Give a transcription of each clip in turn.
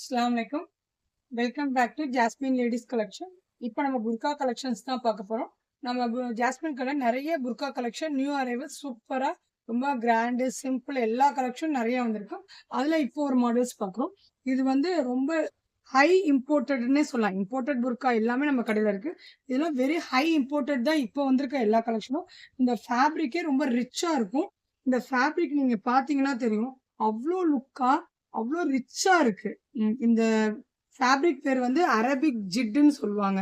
அஸ்ஸலாமு அலைக்கும். Welcome back to Jasmine ladies collection. இப்போ நம்ம புர்கா கலெக்ஷன்ஸ் தான் பார்க்க போகிறோம். நம்ம ஜாஸ்மின் கலர் நிறைய புர்கா கலெக்ஷன் நியூ அரைவல் சூப்பராக ரொம்ப கிராண்டு சிம்பிள் எல்லா கலெக்ஷனும் நிறைய வந்திருக்கு. அதில் இப்போ ஒரு மாடல்ஸ் பார்க்குறோம். இது வந்து ரொம்ப ஹை இம்போர்ட்டட்னே சொல்லலாம். இம்போர்ட்டட் புர்கா எல்லாமே நம்ம கடையில் இருக்குது. இதெல்லாம் வெரி ஹை இம்போர்ட்டட் தான் இப்போ வந்திருக்க எல்லா கலெக்ஷனும். இந்த ஃபேப்ரிக்கே ரொம்ப ரிச்சாக இருக்கும். இந்த ஃபேப்ரிக் நீங்கள் பார்த்தீங்கன்னா தெரியும், அவ்வளோ லுக்காக அவ்வளோ ரிச்சா இருக்கு. இந்த ஃபேப்ரிக் பேர் வந்து அரபிக் ஜிட்டுன்னு சொல்லுவாங்க.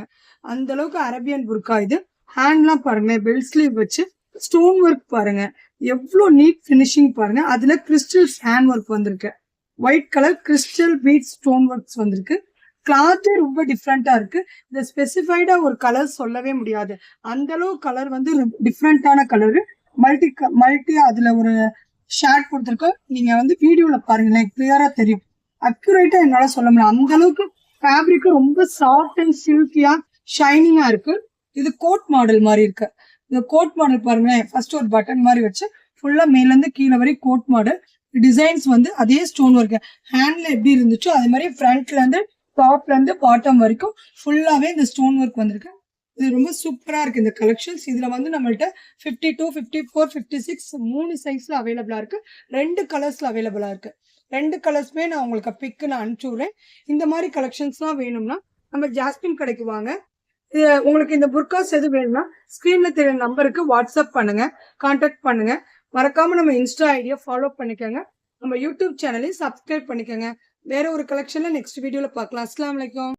அந்த அளவுக்கு அரபியன் புர்கா இது. ஹேண்ட்லாம் பாருங்க, பெல் ஸ்லீவ் வச்சு ஸ்டோன் ஒர்க் பாருங்க, எவ்வளோ நீட் ஃபினிஷிங் பாருங்க. அதுல கிறிஸ்டல்ஸ் ஹேண்ட் ஒர்க் வந்திருக்கு. White colour crystal beat stone works வந்திருக்கு. கிளாத்தே ரொம்ப டிஃப்ரெண்டா இருக்கு. இந்த ஸ்பெசிஃபைடா ஒரு கலர் சொல்லவே முடியாது. அந்த அளவு கலர் வந்து டிஃப்ரெண்டான கலரு. மல்டி அதுல ஒரு ஷேட் கொடுத்துருக்கோம். நீங்க வந்து வீடியோல பாருங்களேன், கிளியரா தெரியும். அக்யூரேட்டா என்னால சொல்ல முடியும். அந்த அளவுக்கு ஃபேப்ரிக் ரொம்ப சாஃப்ட் அண்ட் சில்கியா ஷைனிங்கா இருக்கு. இது கோட் மாடல் மாதிரி இருக்கு. இந்த கோட் மாடல் பாருங்களேன், ஃபர்ஸ்ட் ஒரு பட்டன் மாதிரி வச்சு ஃபுல்லா மேல இருந்து கீழே வரை கோட் மாடல். டிசைன்ஸ் வந்து அதே ஸ்டோன் ஒர்க் ஹேண்ட்ல எப்படி இருந்துச்சோ அதே மாதிரி ஃப்ரண்ட்ல இருந்து டாப்ல இருந்து பாட்டம் வரைக்கும் ஃபுல்லாவே இந்த ஸ்டோன் ஒர்க் வந்திருக்கு. இது ரொம்ப சூப்பரா இருக்கு இந்த கலெக்ஷன்ஸ். இதுல வந்து நம்மள்ட்ட 52, 54, 56 3 சைஸ்ல அவைலபிளா இருக்கு. 2 கலர்ஸ்ல அவைலபிளா இருக்கு. 2 கலர்ஸ்மே நான் உங்களுக்கு பிக் நான் அனுப்பிச்சு விடுறேன். இந்த மாதிரி கலெக்ஷன்ஸ்லாம் வேணும்னா நம்ம ஜாஸ்மின் கடைக்கு வாங்க. உங்களுக்கு இந்த புர்காஸ் எது வேணும்னா ஸ்கிரீன்ல தெரியுற நம்பருக்கு வாட்ஸ்அப் பண்ணுங்க, கான்டாக்ட் பண்ணுங்க. மறக்காம நம்ம இன்ஸ்டா ஐடியா ஃபாலோ பண்ணிக்கோங்க. நம்ம யூடியூப் சேனலையும் சப்ஸ்கிரைப் பண்ணிக்கோங்க. வேற ஒரு கலெக்ஷன்ல நெக்ஸ்ட் வீடியோல பார்க்கலாம். அஸ்ஸலாமு அலைக்கும்.